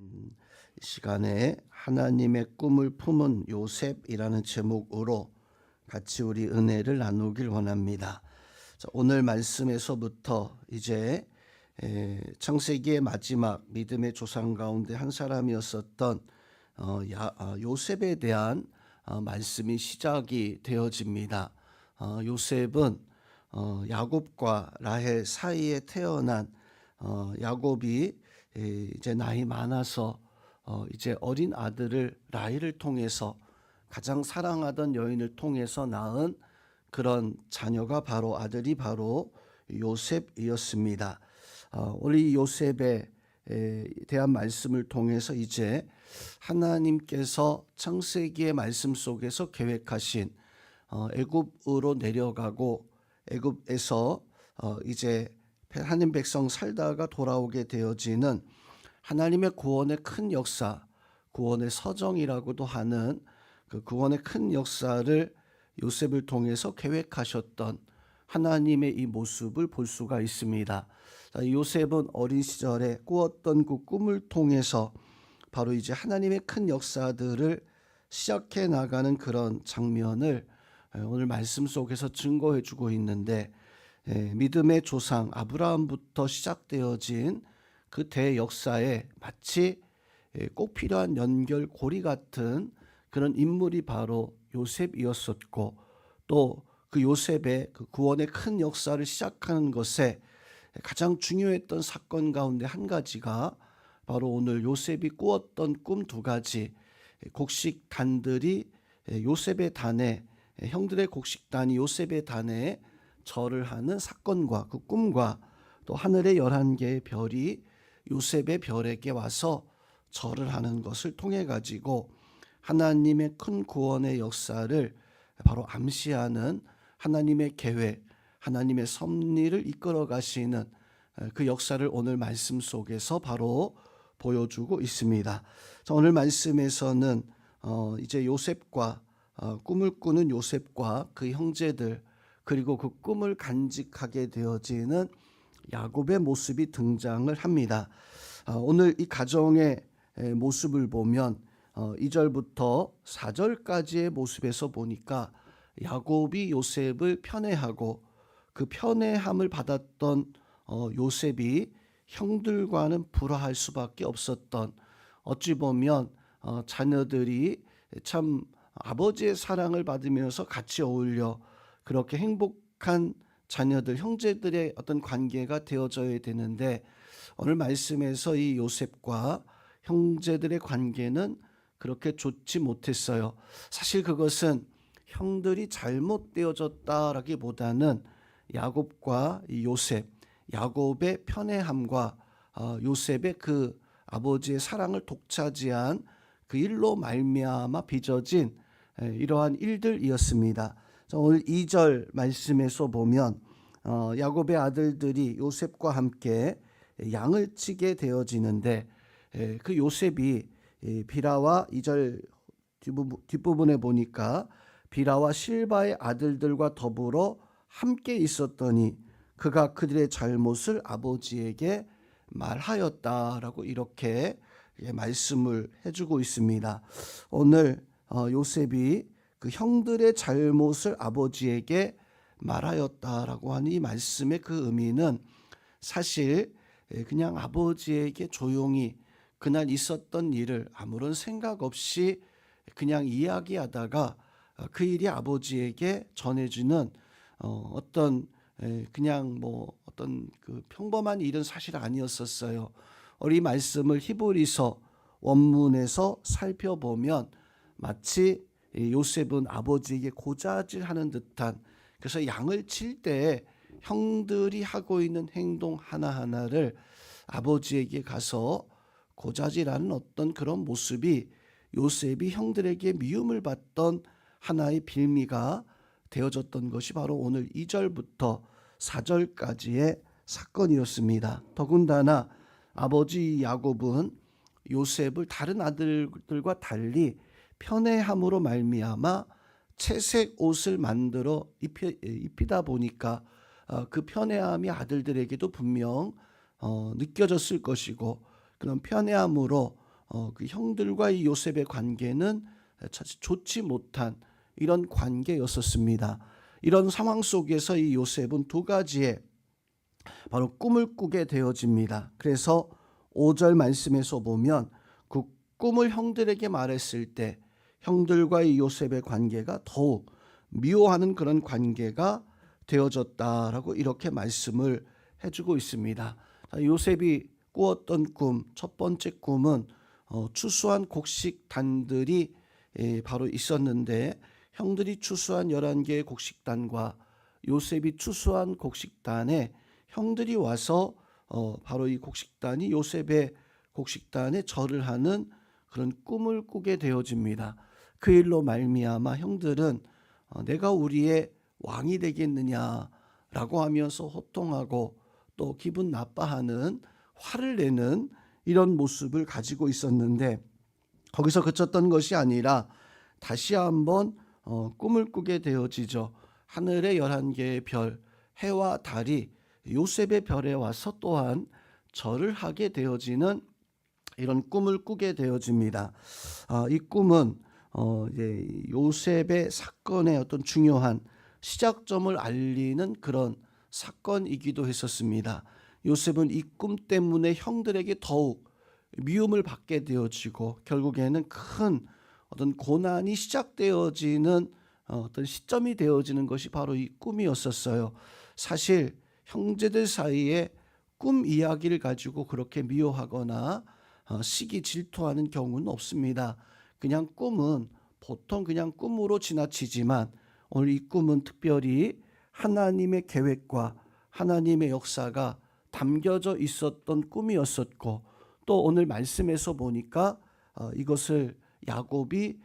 이 시간에 하나님의 꿈을 품은 요셉이라는 제목으로 같이 우리 은혜를 나누길 원합니다. 자, 오늘 말씀에서부터 이제 창세기의 마지막 믿음의 조상 가운데 한 사람이었었던 요셉에 대한 말씀이 시작이 되어집니다. 요셉은 야곱과 라헬 사이에 태어난 야곱이 이제 나이 많아서 이제 어린 아들을 라헬을 통해서 가장 사랑하던 여인을 통해서 낳은 그런 자녀가 바로 아들이 바로 요셉이었습니다. 오늘 이 요셉에 대한 말씀을 통해서 이제 하나님께서 창세기의 말씀 속에서 계획하신 애굽으로 내려가고 애굽에서 이제 하나님 백성 살다가 돌아오게 되어지는 하나님의 구원의 큰 역사, 구원의 서정이라고도 하는 그 구원의 큰 역사를 요셉을 통해서 계획하셨던 하나님의 이 모습을 볼 수가 있습니다. 요셉은 어린 시절에 꾸었던 그 꿈을 통해서 바로 이제 하나님의 큰 역사들을 시작해 나가는 그런 장면을 오늘 말씀 속에서 증거해 주고 있는데, 믿음의 조상 아브라함부터 시작되어진 그 대역사에 마치 꼭 필요한 연결고리 같은 그런 인물이 바로 요셉이었었고, 또 그 요셉의 그 구원의 큰 역사를 시작하는 것에 가장 중요했던 사건 가운데 한 가지가 바로 오늘 요셉이 꾸었던 꿈 두 가지, 곡식단들이 요셉의 단에, 형들의 곡식단이 요셉의 단에 절을 하는 사건과 그 꿈과 또 하늘의 11개의 별이 요셉의 별에게 와서 절을 하는 것을 통해 가지고 하나님의 큰 구원의 역사를 바로 암시하는 하나님의 계획, 하나님의 섭리를 이끌어 가시는 그 역사를 오늘 말씀 속에서 바로 보여주고 있습니다. 오늘 말씀에서는 이제 요셉과 꿈을 꾸는 요셉과 그 형제들, 그리고 그 꿈을 간직하게 되어지는 야곱의 모습이 등장을 합니다. 오늘 이 가정의 모습을 보면 2절부터 4절까지의 모습에서 보니까 야곱이 요셉을 편애하고 그 편애함을 받았던 요셉이 형들과는 불화할 수밖에 없었던, 어찌 보면 자녀들이 참 아버지의 사랑을 받으면서 같이 어울려 그렇게 행복한 자녀들, 형제들의 어떤 관계가 되어져야 되는데, 오늘 말씀에서 이 요셉과 형제들의 관계는 그렇게 좋지 못했어요. 사실 그것은 형들이 잘못되어졌다라기보다는 야곱과 이 요셉, 야곱의 편애함과 요셉의 그 아버지의 사랑을 독차지한 그 일로 말미암아 빚어진 이러한 일들이었습니다. 오늘 2절 말씀에서 보면 야곱의 아들들이 요셉과 함께 양을 치게 되어지는데, 그 요셉이 비라와 2절 뒷부분에 보니까 비라와 실바의 아들들과 더불어 함께 있었더니 그가 그들의 잘못을 아버지에게 말하였다라고 이렇게 말씀을 해주고 있습니다. 오늘 요셉이 그 형들의 잘못을 아버지에게 말하였다라고 하는 이 말씀의 그 의미는 사실 그냥 아버지에게 조용히 그날 있었던 일을 아무런 생각 없이 그냥 이야기하다가 그 일이 아버지에게 전해주는 어떤 그냥 뭐 어떤 그 평범한 일은 사실 아니었었어요. 우리 말씀을 히브리서 원문에서 살펴보면 마치 요셉은 아버지에게 고자질하는 듯한, 그래서 양을 칠 때 형들이 하고 있는 행동 하나하나를 아버지에게 가서 고자질하는 어떤 그런 모습이 요셉이 형들에게 미움을 받던 하나의 빌미가 되어졌던 것이 바로 오늘 2절부터 4절까지의 사건이었습니다. 더군다나 아버지 야곱은 요셉을 다른 아들들과 달리 편애함으로 말미암아 채색 옷을 만들어 입히다 보니까 그 편애함이 아들들에게도 분명 느껴졌을 것이고, 그런 편애함으로 그 형들과 이 요셉의 관계는 사실 좋지 못한 이런 관계였었습니다. 이런 상황 속에서 이 요셉은 두 가지의 바로 꿈을 꾸게 되어집니다. 그래서 5절 말씀에서 보면 그 꿈을 형들에게 말했을 때 형들과 이 요셉의 관계가 더욱 미워하는 그런 관계가 되어졌다라고 이렇게 말씀을 해주고 있습니다. 요셉이 꾸었던 꿈, 첫 번째 꿈은 추수한 곡식단들이 바로 있었는데 형들이 추수한 11개의 곡식단과 요셉이 추수한 곡식단에 형들이 와서 바로 이 곡식단이 요셉의 곡식단에 절을 하는 그런 꿈을 꾸게 되어집니다. 그 일로 말미암아 형들은 내가 우리의 왕이 되겠느냐라고 하면서 호통하고 또 기분 나빠하는 화를 내는 이런 모습을 가지고 있었는데 거기서 그쳤던 것이 아니라 다시 한번 꿈을 꾸게 되어지죠. 하늘의 11개의 별, 해와 달이 요셉의 별에 와서 또한 절을 하게 되어지는 이런 꿈을 꾸게 되어집니다. 이 꿈은 이제 요셉의 사건의 어떤 중요한 시작점을 알리는 그런 사건이기도 했었습니다. 요셉은 이 꿈 때문에 형들에게 더욱 미움을 받게 되어지고 결국에는 큰 어떤 고난이 시작되어지는 어떤 시점이 되어지는 것이 바로 이 꿈이었었어요. 사실 형제들 사이에 꿈 이야기를 가지고 그렇게 미워하거나 시기 질투하는 경우는 없습니다. 그냥 꿈은 보통 그냥 꿈으로 지나치지만 오늘 이 꿈은 특별히 하나님의 계획과 하나님의 역사가 담겨져 있었던 꿈이었었고 또 오늘 말씀에서 보니까 이것을 야곱이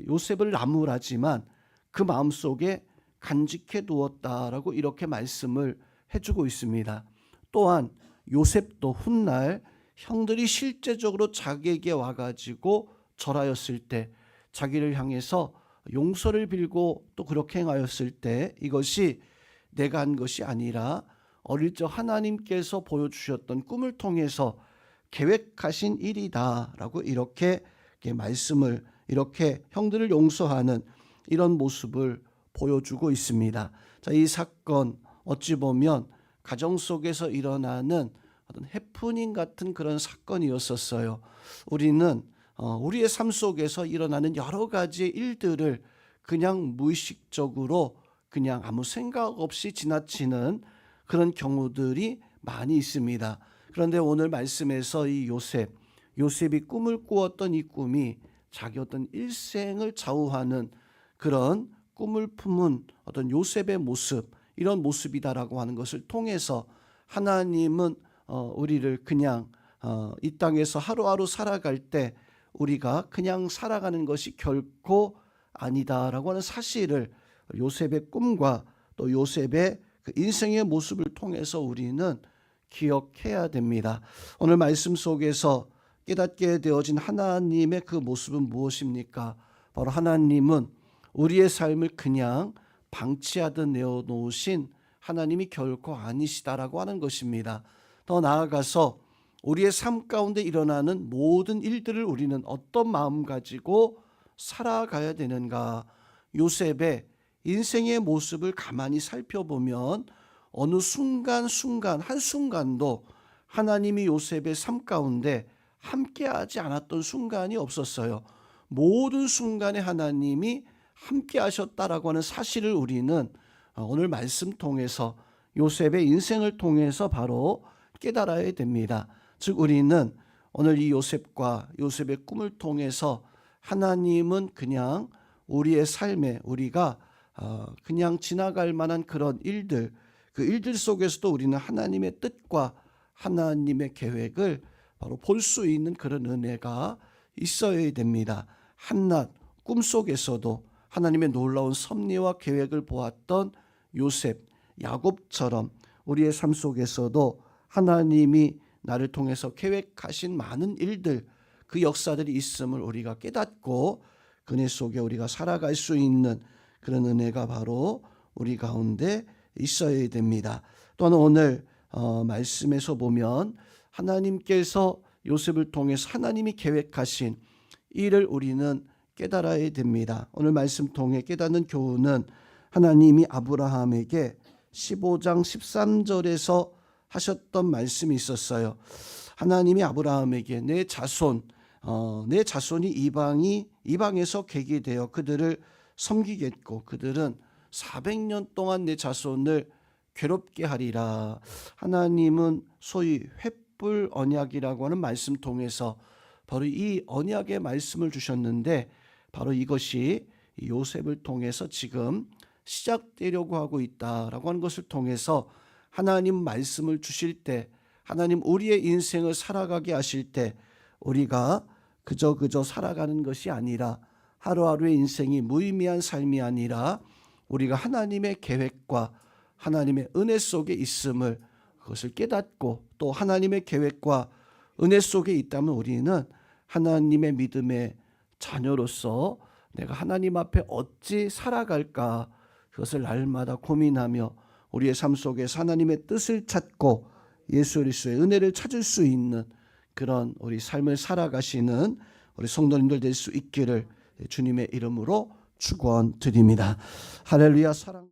요셉을 나무라지만 그 마음속에 간직해 두었다라고 이렇게 말씀을 해주고 있습니다. 또한 요셉도 훗날 형들이 실제적으로 자기에게 와가지고 절하였을 때 자기를 향해서 용서를 빌고 또 그렇게 행하였을 때 이것이 내가 한 것이 아니라 어릴 적 하나님께서 보여주셨던 꿈을 통해서 계획하신 일이다라고 이렇게 말씀을 이렇게 형들을 용서하는 이런 모습을 보여주고 있습니다. 자, 이 사건 어찌 보면 가정 속에서 일어나는 어떤 해프닝 같은 그런 사건이었었어요. 우리는 우리의 삶 속에서 일어나는 여러 가지의 일들을 그냥 무의식적으로 그냥 아무 생각 없이 지나치는 그런 경우들이 많이 있습니다. 그런데 오늘 말씀에서 이 요셉이 꿈을 꾸었던 이 꿈이 자기 어떤 일생을 좌우하는 그런 꿈을 품은 어떤 요셉의 모습, 이런 모습이다라고 하는 것을 통해서 하나님은 우리를 그냥 이 땅에서 하루하루 살아갈 때 우리가 그냥 살아가는 것이 결코 아니다라고 하는 사실을 요셉의 꿈과 또 요셉의 그 인생의 모습을 통해서 우리는 기억해야 됩니다. 오늘 말씀 속에서 깨닫게 되어진 하나님의 그 모습은 무엇입니까? 바로 하나님은 우리의 삶을 그냥 방치하듯 내어놓으신 하나님이 결코 아니시다라고 하는 것입니다. 더 나아가서 우리의 삶 가운데 일어나는 모든 일들을 우리는 어떤 마음 가지고 살아가야 되는가? 요셉의 인생의 모습을 가만히 살펴보면 어느 순간순간 한순간도 하나님이 요셉의 삶 가운데 함께하지 않았던 순간이 없었어요. 모든 순간에 하나님이 함께 하셨다라고 하는 사실을 우리는 오늘 말씀 통해서 요셉의 인생을 통해서 바로 깨달아야 됩니다. 즉 우리는 오늘 이 요셉과 요셉의 꿈을 통해서 하나님은 그냥 우리의 삶에 우리가 그냥 지나갈 만한 그런 일들, 그 일들 속에서도 우리는 하나님의 뜻과 하나님의 계획을 바로 볼 수 있는 그런 은혜가 있어야 됩니다. 한낱 꿈속에서도 하나님의 놀라운 섭리와 계획을 보았던 요셉, 야곱처럼 우리의 삶 속에서도 하나님이 나를 통해서 계획하신 많은 일들, 그 역사들이 있음을 우리가 깨닫고 그네 속에 우리가 살아갈 수 있는 그런 은혜가 바로 우리 가운데 있어야 됩니다. 또한 오늘 말씀에서 보면 하나님께서 요셉을 통해서 하나님이 계획하신 일을 우리는 깨달아야 됩니다. 오늘 말씀 통해 깨닫는 교훈은 하나님이 아브라함에게 15장 13절에서 하셨던 말씀이 있었어요. 하나님이 아브라함에게 내 자손이 이방에서 객이 되어 그들을 섬기겠고 그들은 400년 동안 내 자손을 괴롭게 하리라. 하나님은 소위 횃불 언약이라고 하는 말씀 통해서 바로 이 언약의 말씀을 주셨는데 바로 이것이 요셉을 통해서 지금 시작되려고 하고 있다라고 하는 것을 통해서 하나님 말씀을 주실 때 하나님 우리의 인생을 살아가게 하실 때 우리가 그저 살아가는 것이 아니라 하루하루의 인생이 무의미한 삶이 아니라 우리가 하나님의 계획과 하나님의 은혜 속에 있음을 그것을 깨닫고 또 하나님의 계획과 은혜 속에 있다면 우리는 하나님의 믿음의 자녀로서 내가 하나님 앞에 어찌 살아갈까 그것을 날마다 고민하며 우리의 삶 속에서 하나님의 뜻을 찾고 예수 그리스도의 은혜를 찾을 수 있는 그런 우리 삶을 살아가시는 우리 성도님들 될 수 있기를 주님의 이름으로 축원드립니다. 할렐루야. 사랑